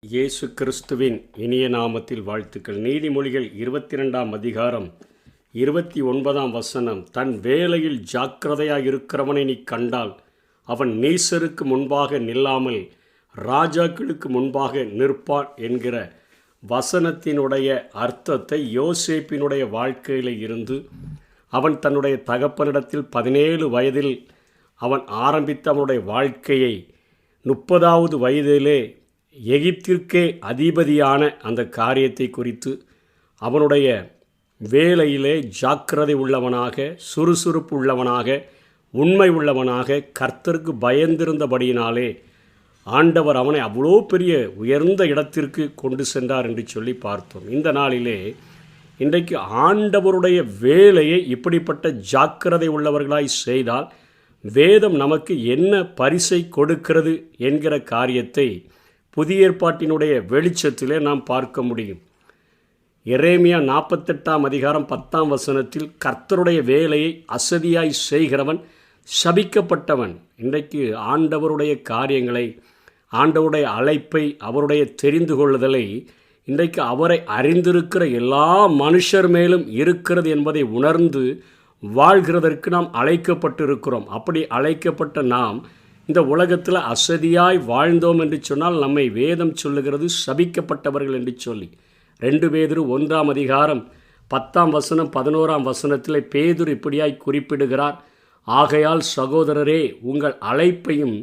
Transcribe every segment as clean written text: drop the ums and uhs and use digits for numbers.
இயேசு கிறிஸ்துவின் இனிய நாமத்தில் வாழ்த்துக்கள். நீதிமொழிகள் 22ஆம் அதிகாரம் 29ஆம் வசனம். தன் வேலையில் ஜாக்கிரதையாயிருக்கிறவனை நீ கண்டால் அவன் நீசருக்கு முன்பாக நில்லாமல் ராஜாக்களுக்கு முன்பாக நிற்பான் என்கிற வசனத்தினுடைய அர்த்தத்தை யோசேப்பினுடைய வாழ்க்கையில் இருந்து அவன் தன்னுடைய தகப்பனிடத்தில் 17 வயதில் அவன் ஆரம்பித்த அவனுடைய வாழ்க்கையை 30வது வயதிலே எகிப்திற்கே அதிபதியான அந்த காரியத்தை குறித்து அவனுடைய வேலையிலே ஜாக்கிரதை உள்ளவனாக, சுறுசுறுப்பு உள்ளவனாக, உண்மை உள்ளவனாக, கர்த்தருக்கு பயந்திருந்தபடியினாலே ஆண்டவர் அவனை அவ்வளோ பெரிய உயர்ந்த இடத்திற்கு கொண்டு சென்றார் என்று சொல்லி பார்த்தோம். இந்த நாளிலே இன்றைக்கு ஆண்டவருடைய வேலையை இப்படிப்பட்ட ஜாக்கிரதை உள்ளவர்களாய் செய்தால் வேதம் நமக்கு என்ன பரிசை கொடுக்கிறது என்கிற காரியத்தை புதிய ஏற்பாட்டினுடைய வெளிச்சத்திலே நாம் பார்க்க முடியும். எரேமியா 48ஆம் அதிகாரம் 10ஆம் வசனத்தில் கர்த்தருடைய வேலையை அசதியாய் செய்கிறவன் சபிக்கப்பட்டவன். இன்றைக்கு ஆண்டவருடைய காரியங்களை, ஆண்டவருடைய அழைப்பை, அவருடைய தெரிந்து கொள்ளுதலை இன்றைக்கு அவரை அறிந்திருக்கிற எல்லா மனுஷர் மேலும் இருக்கிறது என்பதை உணர்ந்து வாழ்கிறதற்கு நாம் அழைக்கப்பட்டிருக்கிறோம். அப்படி அழைக்கப்பட்ட நாம் இந்த உலகத்தில் அசதியாய் வாழ்ந்தோம் என்று சொன்னால் நம்மை வேதம் சொல்லுகிறது சபிக்கப்பட்டவர்கள் என்று சொல்லி. 2 பேதுரு 1ஆம் அதிகாரம் 10ஆம் வசனம் 11ஆம் வசனத்தில் பேதுரு இப்படியாய் குறிப்பிடுகிறார். ஆகையால் சகோதரரே, உங்கள் அழைப்பையும்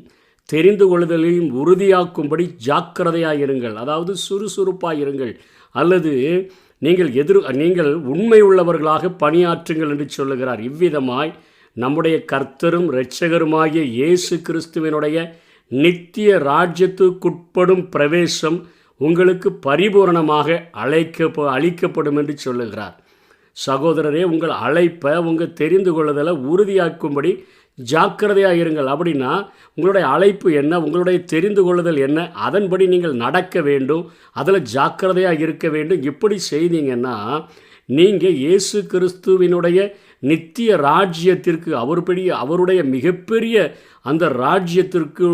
தெரிந்து கொள்ளுதலையும் உறுதியாக்கும்படி ஜாக்கிரதையாயிருங்கள். அதாவது சுறுசுறுப்பாயிருங்கள், அல்லது நீங்கள் உண்மை உள்ளவர்களாக பணியாற்றுங்கள் என்று சொல்லுகிறார். இவ்விதமாய் நம்முடைய கர்த்தரும் இரட்சகருமாகிய இயேசு கிறிஸ்துவினுடைய நித்திய ராஜ்யத்துக்குட்படும் பிரவேசம் உங்களுக்கு பரிபூரணமாக அளிக்கப்படும் என்று சொல்லுகிறார். சகோதரரே, உங்கள் அழைப்பை, உங்கள் தெரிந்து கொள்ளுதலை உறுதியாக்கும்படி ஜாக்கிரதையாக இருங்கள். அப்படின்னா உங்களுடைய அழைப்பு என்ன, உங்களுடைய தெரிந்து கொள்ளுதல் என்ன, அதன்படி நீங்கள் நடக்க வேண்டும், அதில் ஜாக்கிரதையாக இருக்க வேண்டும். இப்படி செய்தீங்கன்னா நீங்கள் இயேசு கிறிஸ்துவினுடைய நித்திய ராஜ்யத்திற்கு, அவருடைய மிகப்பெரிய அந்த ராஜ்யத்திற்கு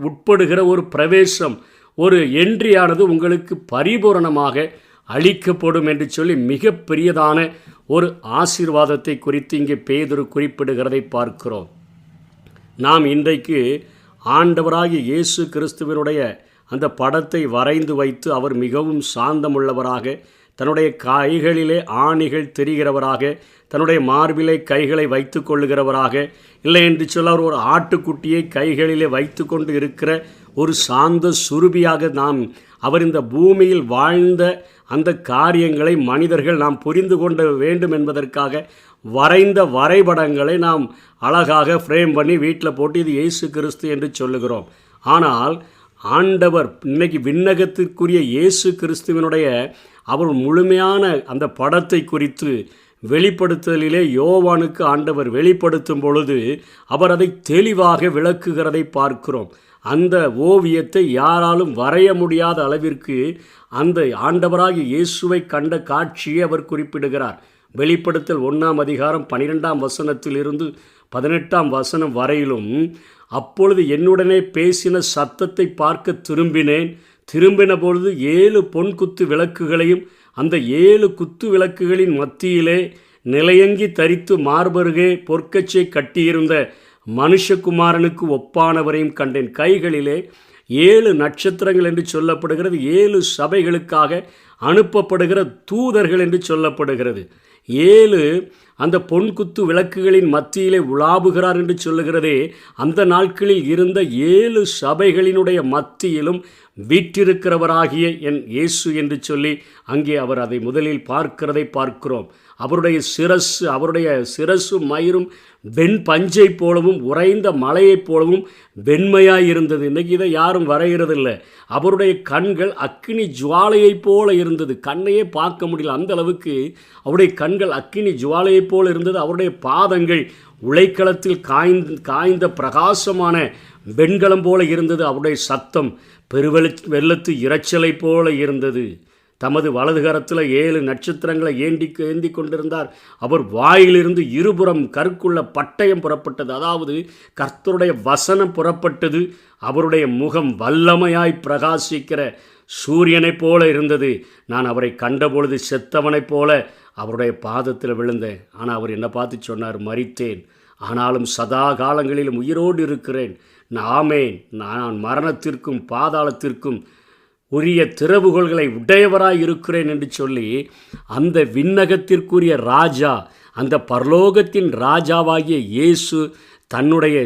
உட்படுகிற ஒரு பிரவேசம், ஒரு என்ட்ரியானது உங்களுக்கு பரிபூரணமாக அளிக்கப்படும் என்று சொல்லி மிக பெரியதான ஒரு ஆசீர்வாதத்தை குறித்து இங்கே பேதுரு குறிப்பிடுகிறதை பார்க்கிறோம். நாம் இன்றைக்கு ஆண்டவராகிய இயேசு கிறிஸ்துவினுடைய அந்த படத்தை வரைந்து வைத்து அவர் மிகவும் சாந்தமுள்ளவராக, தன்னுடைய கைகளிலே ஆணிகள் தெரிகிறவராக, தன்னுடைய மார்பிலே கைகளை வைத்து கொள்ளுகிறவராக, இல்லை என்று சொல்ல ஒரு ஆட்டுக்குட்டியை கைகளிலே வைத்து கொண்டு இருக்கிற ஒரு சாந்த சுரூபியாக அவர் இந்த பூமியில் வாழ்ந்த அந்த காரியங்களை மனிதர்கள் நாம் புரிந்து கொள்ள வேண்டும் என்பதற்காக வரைந்த வரைபடங்களை நாம் அழகாக ஃப்ரேம் பண்ணி வீட்டில் போட்டு இது இயேசு கிறிஸ்து என்று சொல்லுகிறோம். ஆனால் ஆண்டவர் இன்னைக்கு விண்ணகத்திற்குரிய இயேசு கிறிஸ்துவினுடைய அவர் முழுமையான அந்த படத்தை குறித்து வெளிப்படுத்தலிலே யோவானுக்கு ஆண்டவர் வெளிப்படுத்தும் பொழுது அவர் அதை தெளிவாக விளக்குகிறதை பார்க்கிறோம். அந்த ஓவியத்தை யாராலும் வரைய முடியாத அளவிற்கு அந்த ஆண்டவராகிய இயேசுவை கண்ட காட்சியை அவர் குறிப்பிடுகிறார். வெளிப்படுத்தல் 1ஆம் அதிகாரம் 12ஆம் வசனத்திலிருந்து 18ஆம் வசனம் வரையிலும், அப்பொழுது என்னுடனே பேசின சத்தத்தை பார்க்க திரும்பின பொழுது 7 பொன் குத்து விளக்குகளையும் அந்த 7 குத்து விளக்குகளின் மத்தியிலே நிலையங்கி தரித்து மார்பருகே பொற்கச்சை கட்டியிருந்த மனுஷகுமாரனுக்கு ஒப்பானவரையும் கண்டேன். கைகளிலே 7 நட்சத்திரங்கள் என்று சொல்லப்படுகிறது. 7 சபைகளுக்காக அனுப்பப்படுகிற தூதர்கள் என்று சொல்லப்படுகிறது. 7 அந்த பொன்குத்து விளக்குகளின் மத்தியிலே உலாவுகிறார் என்று சொல்லுகிறதே, அந்த நாட்களில் இருந்த 7 சபைகளினுடைய மத்தியிலும் வீற்றிருக்கிறவராகிய என் இயேசு என்று சொல்லி அங்கே அவர் அதை முதலில் பார்க்கிறதை பார்க்கிறோம். அவருடைய சிரசு மயிரும் வெண் பஞ்சை போலவும் உறைந்த மலையைப் போலவும் வெண்மையாய் இருந்தது. இன்றைக்கி இதை யாரும் வரைகிறதில்லை. அவருடைய கண்கள் அக்கினி ஜுவாலையைப் போல இருந்தது. கண்ணையே பார்க்க முடியல, அந்த அளவுக்கு அவருடைய கண்கள் அக்கினி ஜுவாலையைப் போல இருந்தது. அவருடைய பாதங்கள் உலைக்களத்தில் காய்ந்த பிரகாசமான வெண்கலம் போல இருந்தது. அவருடைய சத்தம் வெள்ளத்து இரைச்சலை போல இருந்தது. தமது வலது கரத்தில் 7 நட்சத்திரங்களை ஏந்தி கொண்டிருந்தார். அவர் வாயிலிருந்து இருபுறம் கருக்குள்ள பட்டயம் புறப்பட்டது. அதாவது கர்த்தருடைய வசனம் புறப்பட்டது. அவருடைய முகம் வல்லமையாய் பிரகாசிக்கிற சூரியனைப் போல இருந்தது. நான் அவரை கண்டபொழுது செத்தவனைப் போல அவருடைய பாதத்தில் விழுந்தேன். ஆனால் அவர் என்னை பார்த்து சொன்னார், மரித்தேன், ஆனாலும் சதா காலங்களிலும் உயிரோடு இருக்கிறேன். ஆமேன், நான் மரணத்திற்கும் பாதாளத்திற்கும் உரிய திறவுகோள்களை உடையவராய் இருக்கிறேன் என்று சொல்லி அந்த விண்ணகத்திற்குரிய ராஜா, அந்த பரலோகத்தின் ராஜாவாகிய இயேசு தன்னுடைய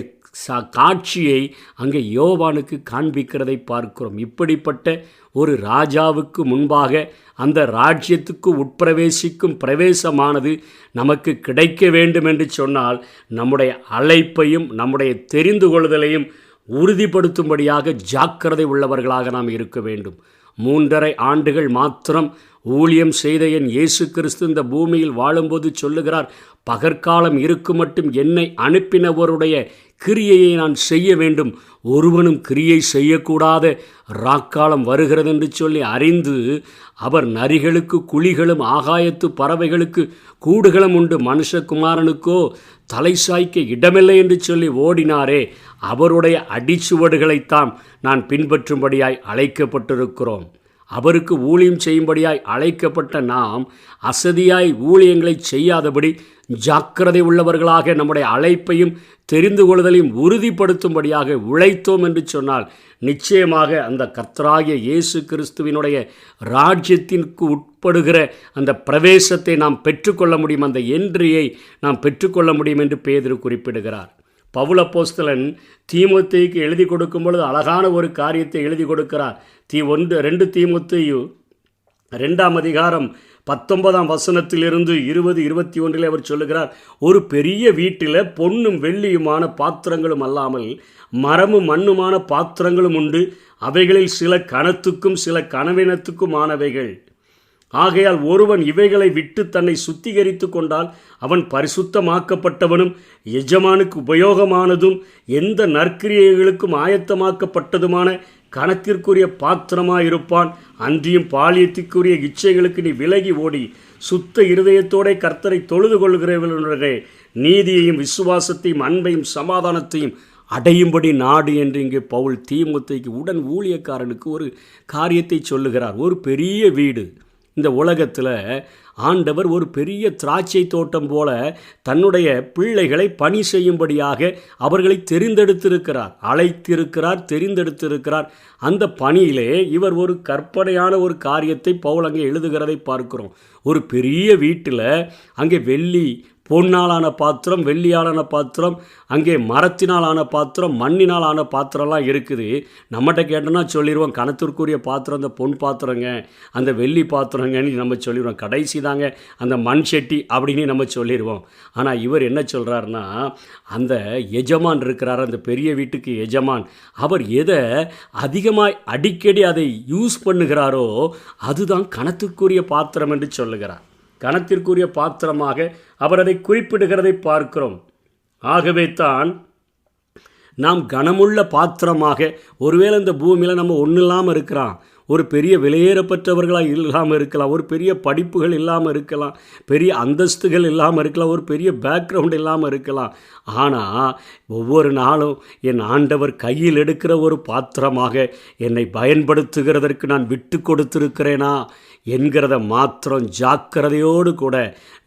காட்சியை அங்கே யோவானுக்கு காண்பிக்கிறதை பார்க்கிறோம். இப்படிப்பட்ட ஒரு ராஜாவுக்கு முன்பாக அந்த ராஜ்யத்துக்கு உட்பிரவேசிக்கும் பிரவேசமானது நமக்கு கிடைக்க வேண்டும் என்று சொன்னால் நம்முடைய அழைப்பையும் நம்முடைய தெரிந்து கொள்ளுதலையும் உறுதிப்படுத்தும்படியாக ஜாக்கிரதை உள்ளவர்களாக நாம் இருக்க வேண்டும். 3.5 ஆண்டுகள் மாத்திரம் ஊழியம் செய்த என் இயேசு கிறிஸ்து இந்த பூமியில் வாழும்போது சொல்லுகிறார், பகற்காலம் இருக்கும் மட்டும் என்னை அனுப்பினவருடைய கிரியையை நான் செய்ய வேண்டும், ஒருவனும் கிரியை செய்யக்கூடாத ராக்காலம் வருகிறது என்று சொல்லி அறிந்து அவர் நரிகளுக்கு குழிகளும் ஆகாயத்து பறவைகளுக்கு கூடுகளும் உண்டு, மனுஷகுமாரனுக்கோ தலை சாய்க்க இடமில்லை என்று சொல்லி ஓடினாரே, அவருடைய அடிச்சுவடுகளைத்தான் நான் பின்பற்றும்படியாய் அழைக்கப்பட்டிருக்கிறோம். அவருக்கு ஊழியம் செய்யும்படியாய் அழைக்கப்பட்ட நாம் அசதியாய் ஊழியங்களை செய்யாதபடி ஜாக்கிரதை உள்ளவர்களாக நம்முடைய அழைப்பையும் தெரிந்து கொள்ளுதலையும் உறுதிப்படுத்தும்படியாக உழைத்தோம் என்று சொன்னால் நிச்சயமாக அந்த கர்த்தராகிய இயேசு கிறிஸ்துவினுடைய ராஜ்யத்திற்கு உட்படுகிற அந்த பிரவேசத்தை நாம் பெற்றுக்கொள்ள முடியும், அந்த என்ட்ரியை நாம் பெற்றுக்கொள்ள முடியும் என்று பேதுரு குறிப்பிடுகிறார். பவுல் அப்போஸ்தலன் தீமோத்தேயுக்கு எழுதி கொடுக்கும் பொழுது அழகான ஒரு காரியத்தை எழுதி கொடுக்கிறார். 2 தீமோத்தேயு 2ஆம் அதிகாரம் 19ஆம் வசனத்திலிருந்து 20-21 அவர் சொல்லுகிறார், ஒரு பெரிய வீட்டில் பொன்னும் வெள்ளியுமான பாத்திரங்களும் அல்லாமல் மரமும் மண்ணுமான பாத்திரங்களும் உண்டு, அவைகளில் சில கனத்துக்கும் சில கனவினத்துக்குமானவைகள். ஆகையால் ஒருவன் இவைகளை விட்டு தன்னை சுத்திகரித்து கொண்டால் அவன் பரிசுத்தமாக்கப்பட்டவனும் எஜமானுக்கு உபயோகமானதும் எந்த நற்கிரியைகளுக்கும் ஆயத்தமாக்கப்பட்டதுமான கணத்திற்குரிய பாத்திரமாயிருப்பான். அன்றியும் பாலியத்திற்குரிய இச்சைகளுக்கு நீ விலகி ஓடி சுத்த இருதயத்தோட கர்த்தரை தொழுது கொள்கிறவர்களுடைய நீதியையும் விசுவாசத்தையும் அன்பையும் சமாதானத்தையும் அடையும்படி நாடு என்று இங்கே பவுல் தீமோத்தேயுக்கு உடன் ஊழியக்காரனுக்கு ஒரு காரியத்தை சொல்லுகிறார். ஒரு பெரிய வீடு, இந்த உலகத்தில் ஆண்டவர் ஒரு பெரிய திராட்சை தோட்டம் போல தன்னுடைய பிள்ளைகளை பணி செய்யும்படியாக அவர்களை தெரிந்தெடுத்திருக்கிறார், அழைத்திருக்கிறார், தெரிந்தெடுத்திருக்கிறார். அந்த பணியிலே இவர் ஒரு கற்பனையான ஒரு காரியத்தை பவுல் அங்கே எழுதுகிறதை பார்க்கிறோம். ஒரு பெரிய வீட்டில் அங்கே வெள்ளி பொன்னாலான பாத்திரம், வெள்ளியாலான பாத்திரம், அங்கே மரத்தினாலான பாத்திரம், மண்ணினாலான பாத்திரம்லாம் இருக்குது. நம்மகிட்ட கேட்டோன்னா சொல்லிடுவோம், கணத்திற்குரிய பாத்திரம் அந்த பொன் பாத்திரங்க, அந்த வெள்ளி பாத்திரங்கன்னு நம்ம சொல்லிடுவோம். கடைசி தாங்க அந்த மண் சட்டி அப்படின்னு நம்ம சொல்லிடுவோம். ஆனால் இவர் என்ன சொல்கிறாருன்னா, அந்த எஜமான் இருக்கிறார், அந்த பெரிய வீட்டுக்கு எஜமான், அவர் எதை அதிகமாக அடிக்கடி அதை யூஸ் பண்ணுகிறாரோ அதுதான் கணத்திற்குரிய பாத்திரம் என்று சொல்லுகிறார். கணத்திற்குரிய பாத்திரமாக அவர் அதை குறிப்பிடுகிறதை பார்க்கிறோம். ஆகவே தான் நாம் கனமுள்ள பாத்திரமாக, ஒருவேளை இந்த பூமியில் நம்ம ஒன்றும் இல்லாமல் இருக்கிறோம், ஒரு பெரிய விலையேறப்பட்டவர்களாக இல்லாமல் இருக்கலாம், ஒரு பெரிய படிப்புகள் இல்லாமல் இருக்கலாம், பெரிய அந்தஸ்துகள் இல்லாமல் இருக்கலாம், ஒரு பெரிய பேக்ரவுண்ட் இல்லாமல் இருக்கலாம். ஆனால் ஒவ்வொரு நாளும் என் ஆண்டவர் கையில் எடுக்கிற ஒரு பாத்திரமாக என்னை பயன்படுத்துகிறதற்கு நான் விட்டு கொடுத்திருக்கிறேனா என்கிறத மாத்திரம் ஜாக்கிரதையோடு கூட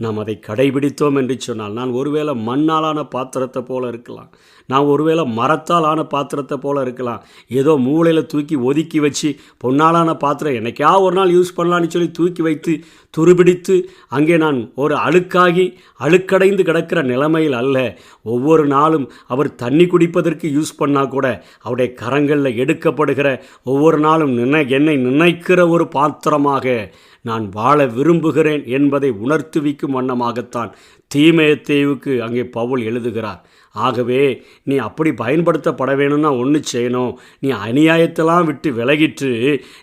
நாம் அதை கடைபிடித்தோம் என்று சொன்னால், நான் ஒருவேளை மண்ணாலான பாத்திரத்தை போல இருக்கலாம், நான் ஒருவேளை மரத்தால் ஆன பாத்திரத்தை போல இருக்கலாம், ஏதோ மூளையில் தூக்கி ஒதுக்கி வச்சு பொன்னாலான பாத்திரம் என்னைக்கா ஒரு நாள் யூஸ் பண்ணலான்னு சொல்லி தூக்கி வைத்து துருபிடித்து அங்கே நான் ஒரு அழுக்கடைந்து கிடக்கிற நிலைமையில் அல்ல. ஒவ்வொரு நாளும் அவர் தண்ணி குடிப்பதற்கு யூஸ் பண்ணால் கூட அவருடைய கரங்களில் எடுக்கப்படுகிற ஒவ்வொரு நாளும் என்னை நினைக்கிற ஒரு பாத்திரமாக நான் வாழ விரும்புகிறேன் என்பதை உணர்த்துவிக்கும் வண்ணமாகத்தான் தீமோத்தேயுவுக்கு அங்கே பவுல் எழுதுகிறார். ஆகவே நீ அப்படி பயன்படுத்தப்பட வேணும்னா ஒன்று செய்யணும், நீ அநியாயத்தெல்லாம் விட்டு விலகிட்டு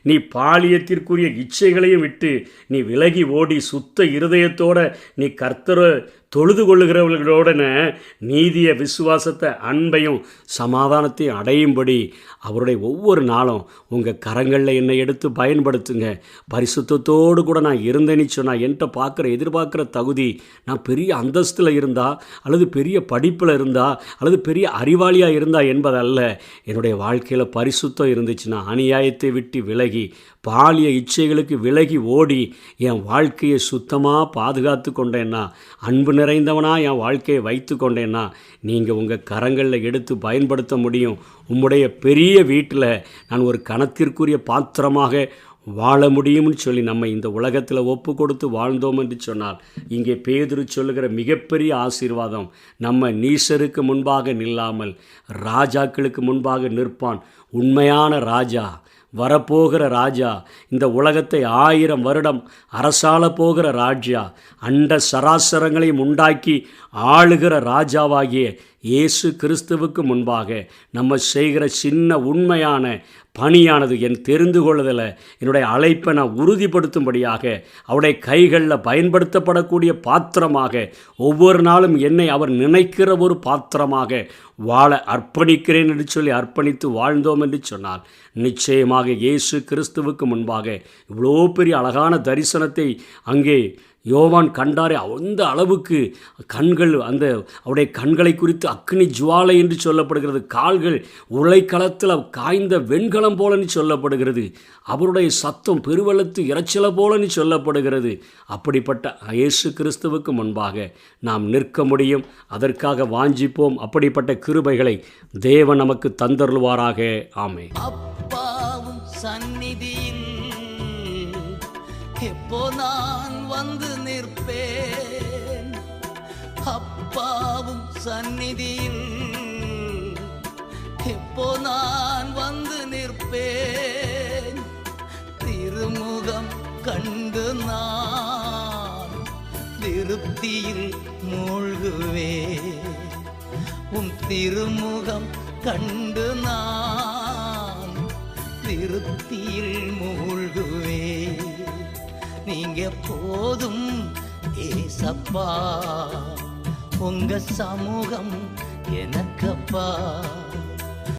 நீ பாலியத்திற்குரிய இச்சைகளையும் விட்டு நீ விலகி ஓடி சுத்த இருதயத்தோட நீ கர்த்தரை தொழுது கொள்ளுகிறவர்களோடன நீதிய விசுவாசத்தை அன்பையும் சமாதானத்தையும் அடையும்படி அவருடைய ஒவ்வொரு நாளும் உங்கள் கரங்களில் என்னை எடுத்து பயன்படுத்துங்க. பரிசுத்தத்தோடு கூட நான் இருந்தேன்னு சொன்னால் என்கிட்ட எதிர்பார்க்குற தகுதி நான் பெரிய அந்தஸ்தில் இருந்தா, அல்லது பெரிய படிப்பில் இருந்தா, அல்லது பெரிய அறிவாளியாக இருந்தா என்பதல்ல. என்னுடைய வாழ்க்கையில் பரிசுத்தம் இருந்துச்சுன்னா, அநியாயத்தை விட்டு விலகி, பாலிய இச்சைகளுக்கு விலகி ஓடி என் வாழ்க்கையை சுத்தமாக பாதுகாத்து கொண்டேன்னா, அன்பு நிறைந்தவனாக என் வாழ்க்கையை வைத்து கொண்டேன்னா, நீங்கள் உங்கள் கரங்களில் எடுத்து பயன்படுத்த முடியும். உம்முடைய பெரிய வீட்டில் நான் ஒரு கணத்திற்குரிய பாத்திரமாக வாழ முடியும்னு சொல்லி நம்ம இந்த உலகத்தில் ஒப்பு கொடுத்து வாழ்ந்தோம் என்று சொன்னால், இங்கே பேதுரு சொல்லுகிற மிகப்பெரிய ஆசீர்வாதம், நம்ம நீசருக்கு முன்பாக நில்லாமல் ராஜாக்களுக்கு முன்பாக நிற்பான். உண்மையான ராஜா, வரப்போகிற ராஜா, இந்த உலகத்தை 1000 வருடம் அரசாள போகிற ராஜா, அண்ட சராசரங்களையும் உண்டாக்கி ஆளுகிற ராஜாவாகிய இயேசு கிறிஸ்துவுக்கு முன்பாக நம்ம செய்கிற சின்ன உண்மையான பணியானது, என் தெரிந்து கொள்ளுதலை, என்னுடைய அழைப்பை நான் உறுதிப்படுத்தும்படியாக அவருடைய கைகளில் பயன்படுத்தப்படக்கூடிய பாத்திரமாக, ஒவ்வொரு நாளும் என்னை அவர் நினைக்கிற ஒரு பாத்திரமாக வாழ அர்ப்பணிக்கிறேன் என்று சொல்லி அர்ப்பணித்து வாழ்ந்தோம் என்று சொன்னால், நிச்சயமாக இயேசு கிறிஸ்துவுக்கு முன்பாக இவ்வளோ பெரிய அழகான தரிசனத்தை அங்கே யோவான் கண்டாரே, அந்த அளவுக்கு கண்கள், அந்த அவருடைய கண்களை குறித்து அக்னி ஜுவாலை என்று சொல்லப்படுகிறது, கால்கள் உலைக்களத்தில் காய்ந்த வெண்கலம் போலன்னு சொல்லப்படுகிறது, அவருடைய சத்தம் பெருவெள்ளத்து இரைச்சல போலன்னு சொல்லப்படுகிறது. அப்படிப்பட்ட இயேசு கிறிஸ்துவுக்கு முன்பாக நாம் நிற்க முடியும். அதற்காக வாஞ்சிப்போம். அப்படிப்பட்ட கிருபைகளை தேவன் நமக்கு தந்தருள்வாராக. ஆமென். அப்பாவும் சந்நிதியில் எப்போ நான் வந்து நிற்பேன், அப்பாவும் சந்நிதியில் எப்போ நான் வந்து நிற்பேன், திருமுகம் கண்டு நான் திருப்தியில் மூழ்குவேன், உம் திருமுகம் கண்டு நான் திருப்தியில் மூழ்குவேன். நீங்க போதும் ஏசப்பா, உங்க சமூகம் எனக்கப்பா.